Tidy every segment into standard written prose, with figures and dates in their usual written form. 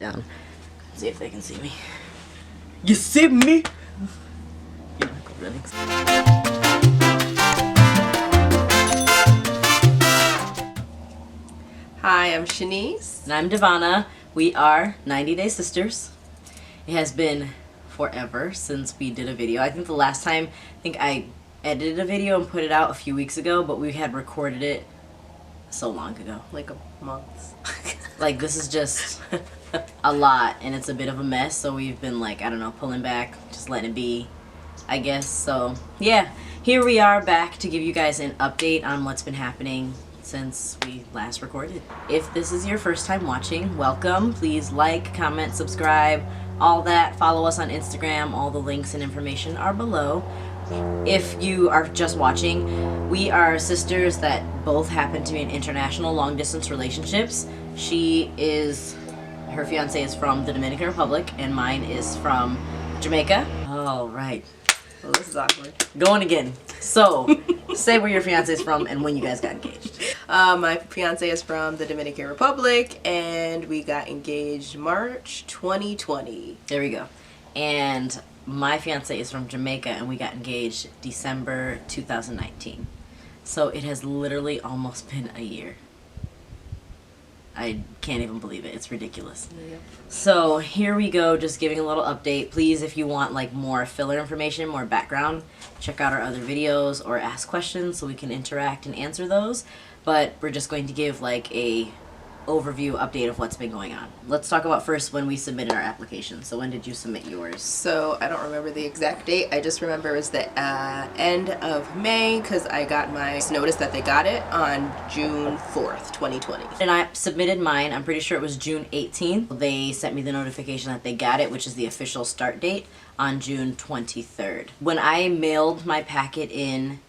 Down. See if they can see me. You see me? You know, go running. Hi, I'm Shanice. And I'm Devana. We are 90 Day Sisters. It has been forever since we did a video. I think the last time, I edited a video and put it out a few weeks ago, but we had recorded it so long ago. Like a month. Like, this is just a lot, and it's a bit of a mess, so we've been, like, I don't know, pulling back, just letting it be, I guess. So, yeah, here we are back to give you guys an update on what's been happening since we last recorded. If this is your first time watching, welcome. Please like, comment, subscribe, all that. Follow us on Instagram. All the links and information are below. If you are just watching, we are sisters that both happen to be in international long-distance relationships. Her fiance is from the Dominican Republic, and mine is from Jamaica. All right. Well, this is awkward. Going again. So, say where your fiance is from and when you guys got engaged. My fiance is from the Dominican Republic, and we got engaged March 2020. There we go. And my fiance is from Jamaica, and we got engaged December 2019. So it has literally almost been a year. I can't even believe it. It's ridiculous. Yeah. So here we go, just giving a little update. Please, if you want like more filler information, more background, check out our other videos or ask questions so we can interact and answer those. But we're just going to give like a overview update of what's been going on. Let's talk about first when we submitted our application. So when did you submit yours? So I don't remember the exact date. I just remember it was the end of May, because I got my notice that they got it on June 4th, 2020. And I submitted mine, I'm pretty sure it was June 18th. They sent me the notification that they got it, which is the official start date, on June 23rd. When I mailed my packet in,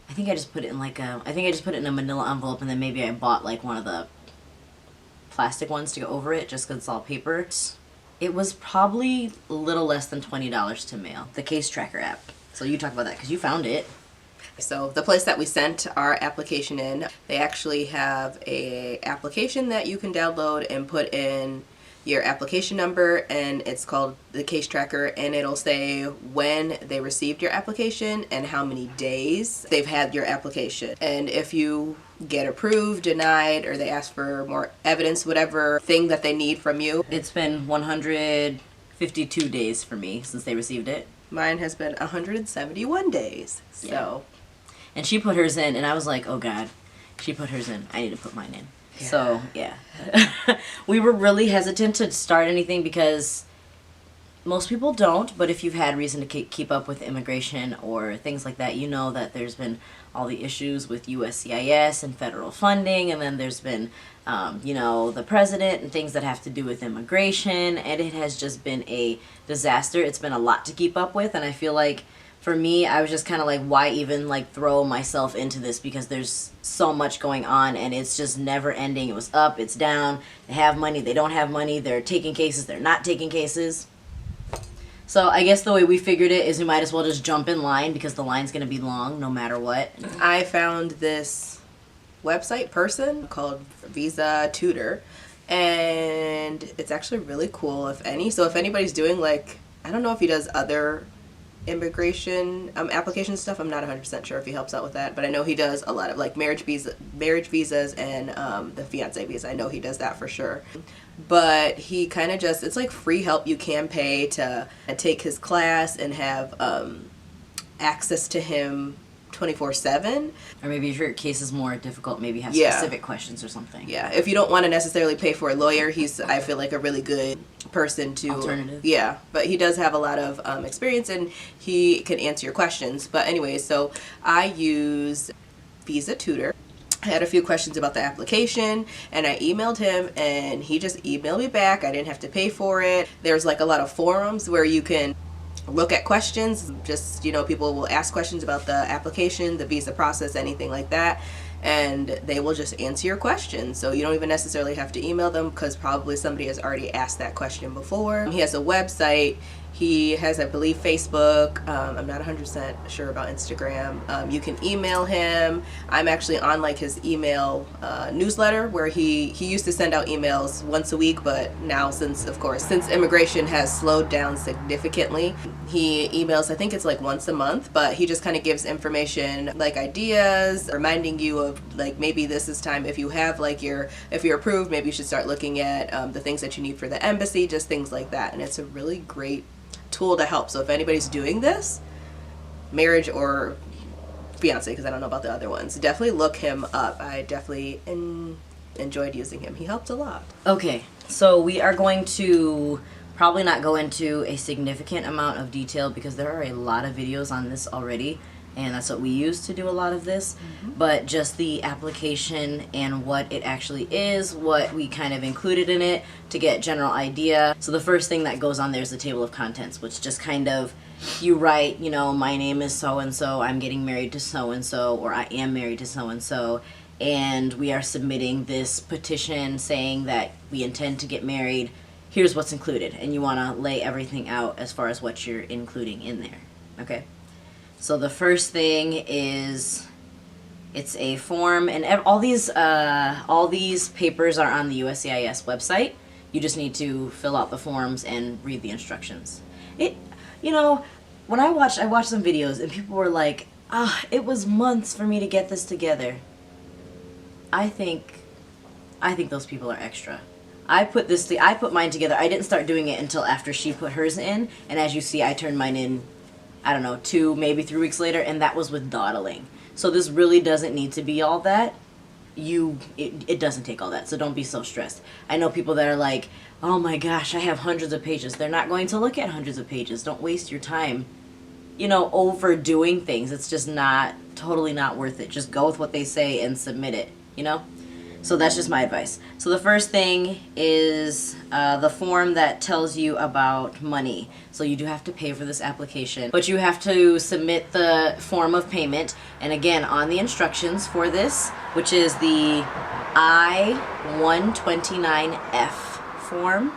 I think I just put it in a manila envelope, and then maybe I bought like one of the plastic ones to go over it just because it's all paper. It was probably a little less than $20 to mail. The Case Tracker app. So you talk about that because you found it. So the place that we sent our application in, they actually have a application that you can download and put in your application number, and it's called the Case Tracker, and it'll say when they received your application and how many days they've had your application. And if you get approved, denied, or they ask for more evidence, whatever thing that they need from you. It's been 152 days for me since they received it. Mine has been 171 days. So. Yeah. And she put hers in, and I was like, oh God, she put hers in. I need to put mine in. Yeah. So, yeah. We were really hesitant to start anything because most people don't, but if you've had reason to keep up with immigration or things like that, you know that there's been all the issues with USCIS and federal funding, and then there's been, the president and things that have to do with immigration, and it has just been a disaster. It's been a lot to keep up with, and I feel like for me, I was just kind of like, why even like throw myself into this, because there's so much going on and it's just never ending. It was up, it's down, they have money, they don't have money, they're taking cases, they're not taking cases. So I guess the way we figured it is we might as well just jump in line because the line's going to be long no matter what. I found this website person called Visa Tutor, and it's actually really cool, if any. So if anybody's doing like, I don't know if he does other immigration application stuff. I'm not 100% sure if he helps out with that, but I know he does a lot of like marriage visas and the fiance visa. I know he does that for sure. But he kind of just, it's like free help you can pay to take his class and have access to him 24/7. Or maybe if your case is more difficult, maybe have specific questions or something. Yeah, if you don't want to necessarily pay for a lawyer, he's, I feel like, a really good person to... Alternative. Yeah, but he does have a lot of experience, and he can answer your questions. But anyway, so I use Visa Tutor. I had a few questions about the application, and I emailed him, and he just emailed me back. I didn't have to pay for it. There's like a lot of forums where you can look at questions. Just, people will ask questions about the application, the visa process, anything like that. and they will just answer your questions. So you don't even necessarily have to email them, because probably somebody has already asked that question before. He has a website. He has, I believe, Facebook. I'm not 100% sure about Instagram. You can email him. I'm actually on like his email newsletter, where he used to send out emails once a week, but now since immigration has slowed down significantly, he emails, I think it's like once a month, but he just kind of gives information like ideas, reminding you of like maybe this is time, if you have like if you're approved, maybe you should start looking at the things that you need for the embassy, just things like that. And it's a really great tool to help. So if anybody's doing this, marriage or fiance, because I don't know about the other ones, definitely look him up. I definitely enjoyed using him. He helped a lot. Okay, so we are going to probably not go into a significant amount of detail because there are a lot of videos on this already, and that's what we use to do a lot of this. But just the application and what it actually is, what we kind of included in it to get general idea. So the first thing that goes on there is the table of contents, which just kind of, you write, you know, my name is so-and-so, I'm getting married to so-and-so, or I am married to so-and-so, and we are submitting this petition saying that we intend to get married. Here's what's included, and you want to lay everything out as far as what you're including in there, okay? So the first thing is, it's a form, and all these papers are on the USCIS website. You just need to fill out the forms and read the instructions. You know, when I watched some videos and people were like, it was months for me to get this together. I think those people are extra. I put mine together. I didn't start doing it until after she put hers in, and as you see, I turned mine in, I don't know, 2, maybe 3 weeks later, and that was with dawdling. So this really doesn't need to be all that. It doesn't take all that, so don't be so stressed. I know people that are like, oh my gosh, I have hundreds of pages. They're not going to look at hundreds of pages. Don't waste your time, you know, overdoing things. It's just totally not worth it. Just go with what they say and submit it, you know? So that's just my advice. So the first thing is the form that tells you about money. So you do have to pay for this application, but you have to submit the form of payment. And again, on the instructions for this, which is the I-129F form,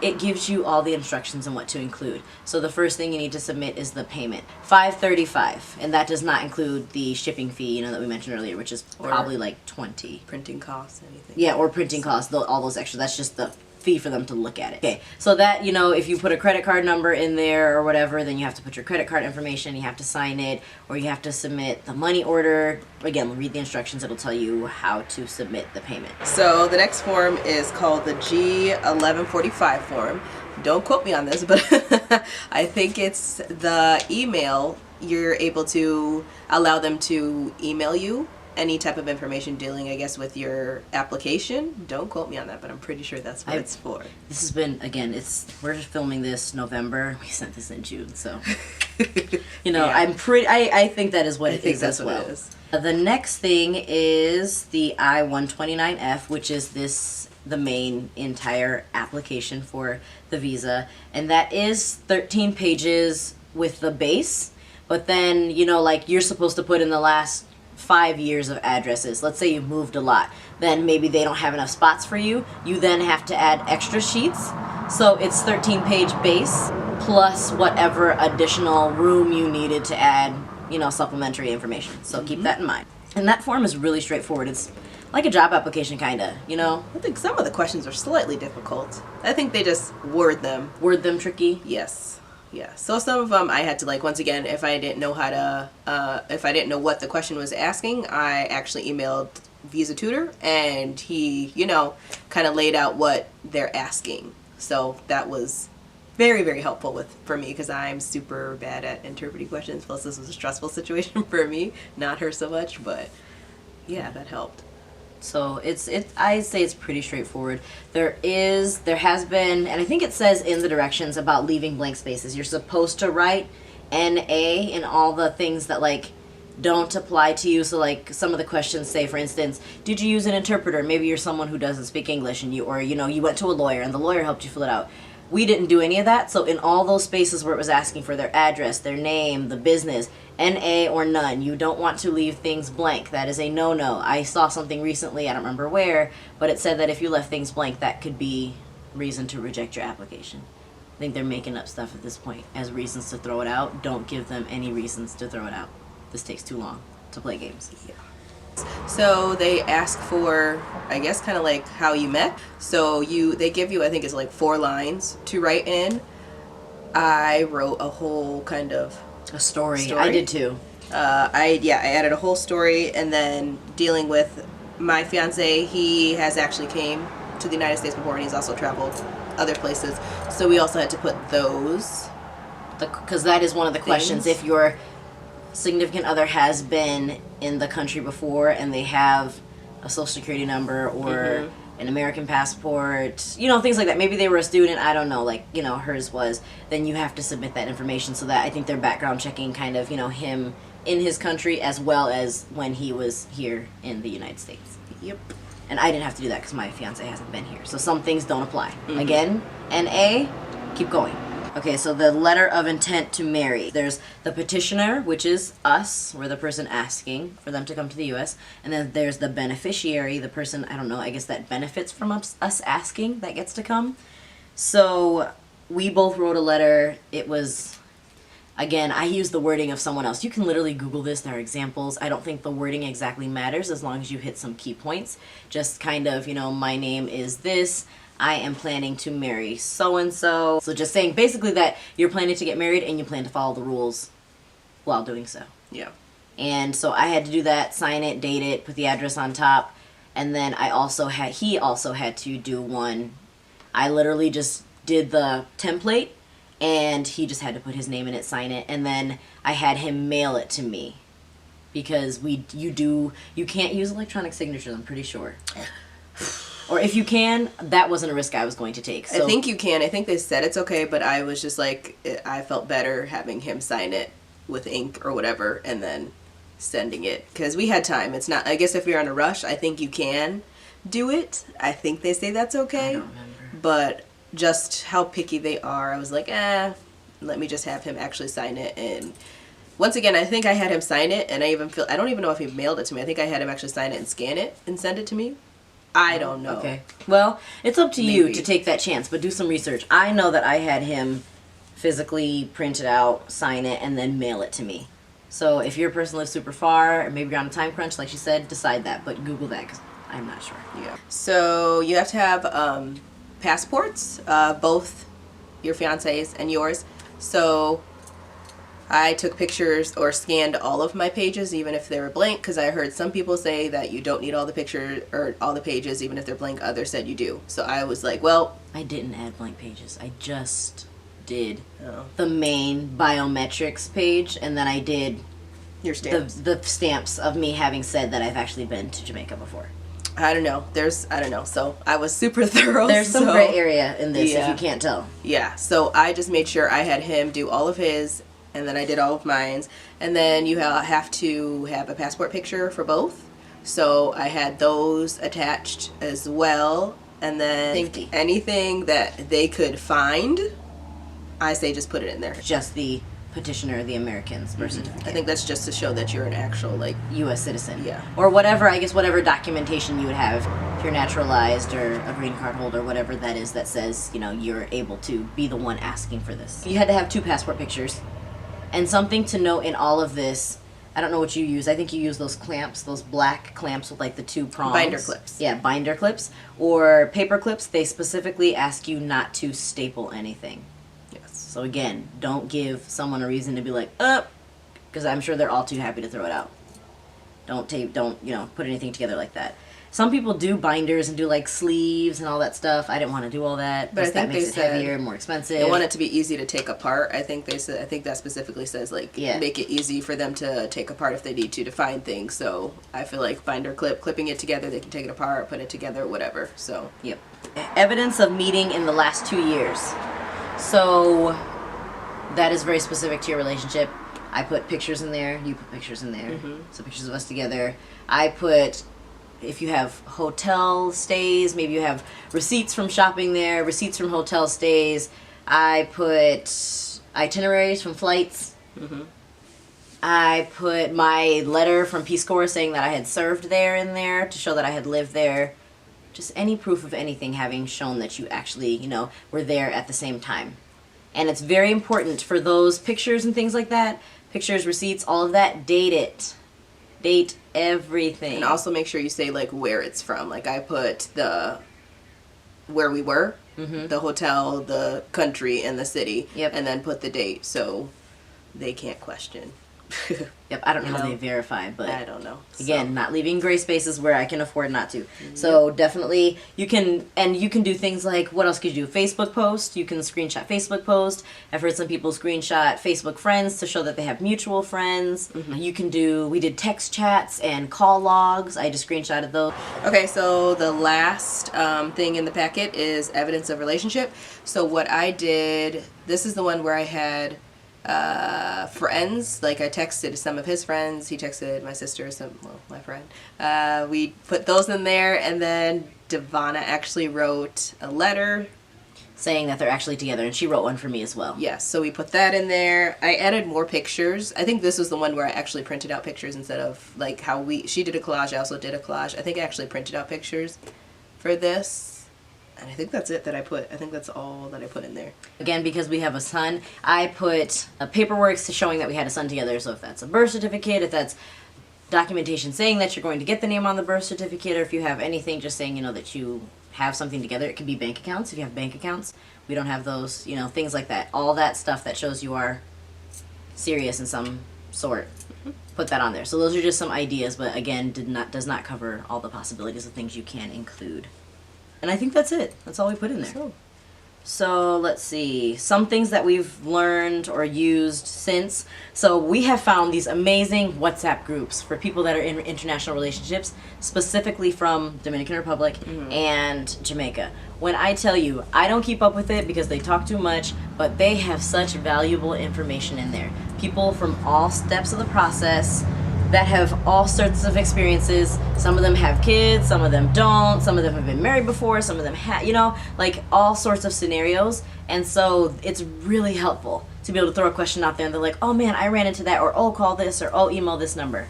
it gives you all the instructions on what to include. So the first thing you need to submit is the payment, $535, and that does not include the shipping fee, you know, that we mentioned earlier, which is probably like $20. Printing costs, anything. Yeah, or printing costs, all those extras. That's just the fee for them to look at it. Okay, so that, you know, if you put a credit card number in there or whatever, then you have to put your credit card information, you have to sign it, or you have to submit the money order. Again, read the instructions, it'll tell you how to submit the payment. So the next form is called the G1145 form. Don't quote me on this, but I think it's the email. You're able to allow them to email you any type of information dealing, I guess, with your application. Don't quote me on that, but I'm pretty sure that's what it's for. This has been, again, we're just filming this November. We sent this in June, so you know, yeah. I think that is what it is as well. The next thing is the I-129F, which is the main entire application for the visa, and that is 13 pages with the base, but then, you know, like, you're supposed to put in the last 5 years of addresses. Let's say you moved a lot, then maybe they don't have enough spots for you. You then have to add extra sheets. So it's 13-page base plus whatever additional room you needed to add, you know, supplementary information. So keep that in mind. And that form is really straightforward. It's like a job application, kind of, you know? I think some of the questions are slightly difficult. I think they just word them. Word them tricky? Yes. Yeah, so some of them I had to, like, once again, if I didn't know how to, if I didn't know what the question was asking, I actually emailed Visa Tutor, and he, you know, kind of laid out what they're asking. So that was very, very helpful for me, because I'm super bad at interpreting questions, plus this was a stressful situation for me, not her so much, but yeah, that helped. So I'd say it's pretty straightforward. There has been, and I think it says in the directions about leaving blank spaces. You're supposed to write NA in all the things that, like, don't apply to you. So, like, some of the questions say, for instance, did you use an interpreter? Maybe you're someone who doesn't speak English, and you went to a lawyer and the lawyer helped you fill it out. We didn't do any of that. So in all those spaces where it was asking for their address, their name, the business, NA or none, you don't want to leave things blank. That is a no-no. I saw something recently, I don't remember where, but it said that if you left things blank, that could be reason to reject your application. I think they're making up stuff at this point as reasons to throw it out. Don't give them any reasons to throw it out. This takes too long to play games. Yeah. So they ask for, I guess, kind of like how you met. So they give you, I think it's like 4 lines to write in. I wrote a whole kind of A story. I did too. I added a whole story, and then dealing with my fiance. He has actually came to the United States before, and he's also traveled other places. So we also had to put those. Because that is one of the questions. If your significant other has been in the country before and they have a social security number or an American passport, you know, things like that. Maybe they were a student, I don't know, like, you know, hers was. Then you have to submit that information so that I think they're background checking kind of, you know, him in his country as well as when he was here in the United States. Yep. And I didn't have to do that because my fiance hasn't been here. So some things don't apply. Again, NA, keep going. Okay, so the letter of intent to marry. There's the petitioner, which is us. We're the person asking for them to come to the U.S. And then there's the beneficiary, the person, I don't know, I guess that benefits from us asking that gets to come. So we both wrote a letter. It was, again, I used the wording of someone else. You can literally Google this. There are examples. I don't think the wording exactly matters as long as you hit some key points. Just kind of, you know, my name is this. I am planning to marry so-and-so. So just saying basically that you're planning to get married and you plan to follow the rules while doing so. Yeah. And so I had to do that, sign it, date it, put the address on top. And then he also had to do one. I literally just did the template and he just had to put his name in it, sign it. And then I had him mail it to me because you can't use electronic signatures, I'm pretty sure. Or if you can, that wasn't a risk I was going to take. So, I think you can. I think they said it's okay, but I was just like, I felt better having him sign it with ink or whatever and then sending it. Because we had time. It's not, I guess if you're in a rush, I think you can do it. I think they say that's okay. I don't remember. But just how picky they are, I was like, let me just have him actually sign it. And once again, I think I had him sign it, and I don't even know if he mailed it to me. I think I had him actually sign it and scan it and send it to me. I don't know. Okay. Well, it's up to you to take that chance, but do some research. I know that I had him physically print it out, sign it, and then mail it to me. So if your person lives super far, or maybe you're on a time crunch, like she said, decide that. But Google that because I'm not sure. Yeah. So you have to have passports, both your fiance's and yours. So I took pictures or scanned all of my pages, even if they were blank, because I heard some people say that you don't need all the pictures or all the pages, even if they're blank. Others said you do. So I was like, well, I didn't add blank pages. I just did the main biometrics page, and then I did your stamps. The stamps of me having said that I've actually been to Jamaica before. I don't know. So I was super thorough. There's some gray area in this if you can't tell. Yeah. So I just made sure I had him do all of his, and then I did all of mine. And then you have to have a passport picture for both. So I had those attached as well. And then anything that they could find, I say just put it in there. Just the petitioner, the American's birth certificate. I think that's just to show that you're an actual, like, U.S. citizen. Yeah. Or whatever, I guess, whatever documentation you would have, if you're naturalized or a green card holder, whatever that is that says, you know, you're able to be the one asking for this. You had to have 2 passport pictures. And something to note in all of this, I don't know what you use. I think you use those clamps, those black clamps with like the 2 prongs. Binder clips. Yeah, binder clips. Or paper clips. They specifically ask you not to staple anything. Yes. So again, don't give someone a reason to be like, because I'm sure they're all too happy to throw it out. Don't put anything together like that. Some people do binders and do like sleeves and all that stuff. I didn't want to do all that. But I think that makes they it said heavier, more expensive. They want it to be easy to take apart. I think that specifically says like make it easy for them to take apart if they need to find things. So I feel like binder clipping it together, they can take it apart, put it together, whatever. So yep. Evidence of meeting in the last 2 years. So that is very specific to your relationship. I put pictures in there. You put pictures in there. So pictures of us together. I put if you have hotel stays, maybe you have receipts from shopping there, receipts from hotel stays. I put itineraries from flights. I put my letter from Peace Corps saying that I had served there in there to show that I had lived there. Just any proof of anything having shown that you actually, you know, were there at the same time. And it's very important for those pictures and things like that, pictures, receipts, all of that, date it. Date everything. And also make sure you say, like, where it's from. Like, I put where we were, the hotel, the country, and the city, and then put the date so they can't question. Yep, I don't know how they verify, but I don't know. Again, not leaving gray spaces where I can afford not to. So definitely you can do things like, what else could you do? Facebook post, you can screenshot Facebook post. I've heard some people screenshot Facebook friends to show that they have mutual friends. We did text chats and call logs. I just screenshotted those. Okay, so the last thing in the packet is evidence of relationship. So what I did, this is the one where I had friends. Like, I texted some of his friends, he texted my sister, my friend. We put those in there, and then Devonna actually wrote a letter saying that they're actually together, and she wrote one for me as well. Yes, so we put that in there. I added more pictures. I think this was the one where I actually printed out pictures instead of like how she did a collage. I also did a collage. I think I actually printed out pictures for this. And I think that's it that I put. I think that's all that I put in there. Again, because we have a son, I put paperwork showing that we had a son together. So if that's a birth certificate, if that's documentation saying that you're going to get the name on the birth certificate, or if you have anything just saying, you know, that you have something together. It could be bank accounts. If you have bank accounts, we don't have those, you know, things like that. All that stuff that shows you are serious in some sort. Put that on there. So those are just some ideas, but again, does not cover all the possibilities of things you can include. And I think that's it. That's all we put in there. So let's see. Some things that we've learned or used since. So we have found these amazing WhatsApp groups for people that are in international relationships, specifically from Dominican Republic and Jamaica. When I tell you, I don't keep up with it because they talk too much, but they have such valuable information in there. People from all steps of the process that have all sorts of experiences. Some of them have kids, some of them don't, some of them have been married before, some of them have, you know, like all sorts of scenarios. And so it's really helpful to be able to throw a question out there and they're like, oh man, I ran into that, or oh, call this, or oh, email this number.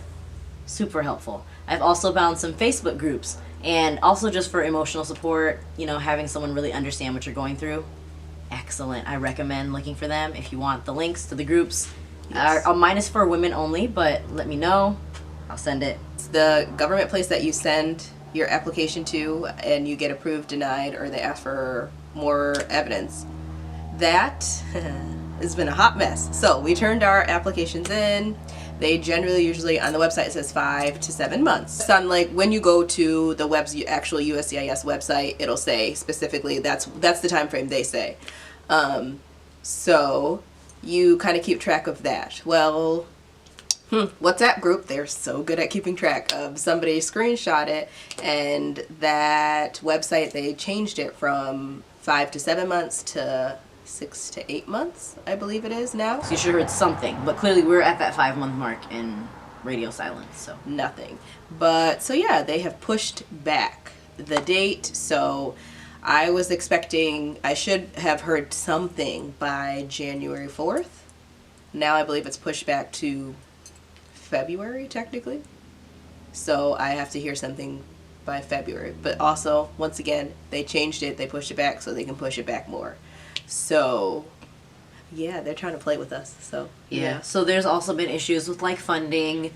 Super helpful. I've also found some Facebook groups, and also just for emotional support, you know, having someone really understand what you're going through. Excellent. I recommend looking for them if you want the links to the groups. Yes. Mine is for women only, but let me know. I'll send it. It's the government place that you send your application to and you get approved, denied, or they ask for more evidence. That has been a hot mess. So we turned our applications in. They generally, usually on the website it says 5 to 7 months. So like when you go to the actual USCIS website, it'll say specifically that's the time frame they say. So you kind of keep track of that. Well, WhatsApp group, they're so good at keeping track of. Somebody screenshot it, and that website, they changed it from 5 to 7 months to 6 to 8 months, I believe it is now. So you should have heard something, but clearly we're at that 5-month mark in radio silence, so. Nothing. But, so yeah, they have pushed back the date, so I was expecting, I should have heard something by January 4th. Now I believe it's pushed back to February, technically. So I have to hear something by February. But also, once again, they changed it, they pushed it back so they can push it back more. So, yeah, they're trying to play with us. So yeah. So there's also been issues with like funding.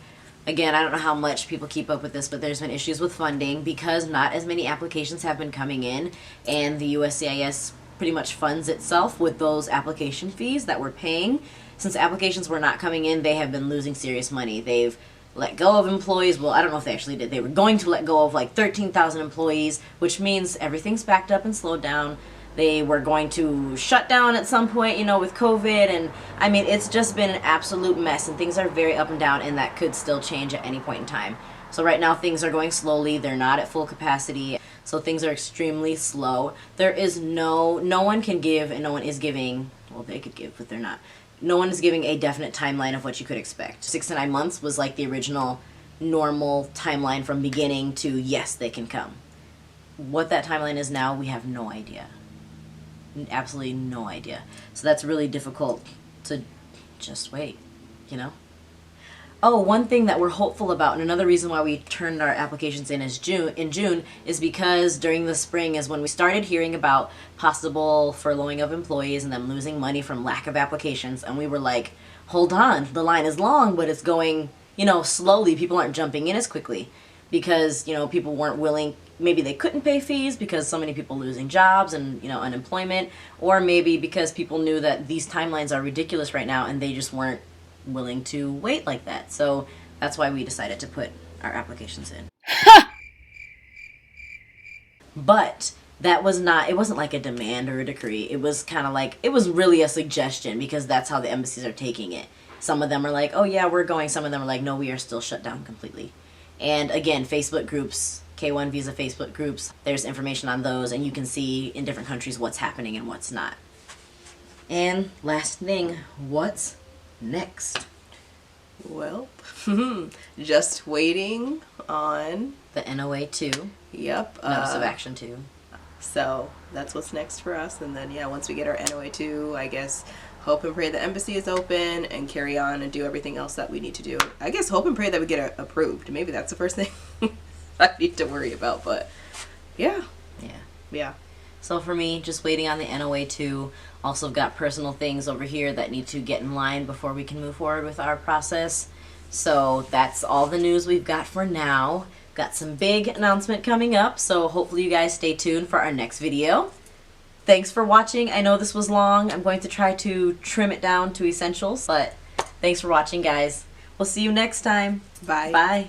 Again, I don't know how much people keep up with this, but there's been issues with funding because not as many applications have been coming in, and the USCIS pretty much funds itself with those application fees that we're paying. Since applications were not coming in, they have been losing serious money. They've let go of employees. Well, I don't know if they actually did. They were going to let go of like 13,000 employees, which means everything's backed up and slowed down. They were going to shut down at some point, you know, with COVID, and I mean, it's just been an absolute mess, and things are very up and down, and that could still change at any point in time. So right now things are going slowly. They're not at full capacity, so things are extremely slow. There is no one can give, and no one is giving, well, they could give, but they're not. No one is giving a definite timeline of what you could expect. 6 to 9 months was like the original normal timeline from beginning to yes, they can come. What that timeline is now, we have no idea. Absolutely no idea. So that's really difficult to just wait, you know? Oh, one thing that we're hopeful about, and another reason why we turned our applications in June is because during the spring is when we started hearing about possible furloughing of employees and them losing money from lack of applications, and we were like, hold on, the line is long, but it's going, you know, slowly. People aren't jumping in as quickly because, you know, people weren't willing. Maybe they couldn't pay fees because so many people losing jobs and, you know, unemployment, or maybe because people knew that these timelines are ridiculous right now and they just weren't willing to wait like that. So that's why we decided to put our applications in. But that was not, it wasn't like a demand or a decree. It was kind of like, it was really a suggestion because that's how the embassies are taking it. Some of them are like, oh yeah, we're going. Some of them are like, no, we are still shut down completely. And again, Facebook groups, K1 visa Facebook groups, there's information on those, and you can see in different countries what's happening and what's not. And last thing, what's next? Well, just waiting on the NOA 2. Yep. Notice of Action 2. So that's what's next for us. And then, yeah, once we get our NOA 2, I guess hope and pray the embassy is open and carry on and do everything else that we need to do. I guess hope and pray that we get approved. Maybe that's the first thing I need to worry about. But yeah. Yeah. So for me, just waiting on the NOA 2. Also got personal things over here that need to get in line before we can move forward with our process. So that's all the news we've got for now. Got some big announcement coming up, so hopefully you guys stay tuned for our next video. Thanks for watching. I know this was long. I'm going to try to trim it down to essentials, but thanks for watching, guys. We'll see you next time. Bye. Bye.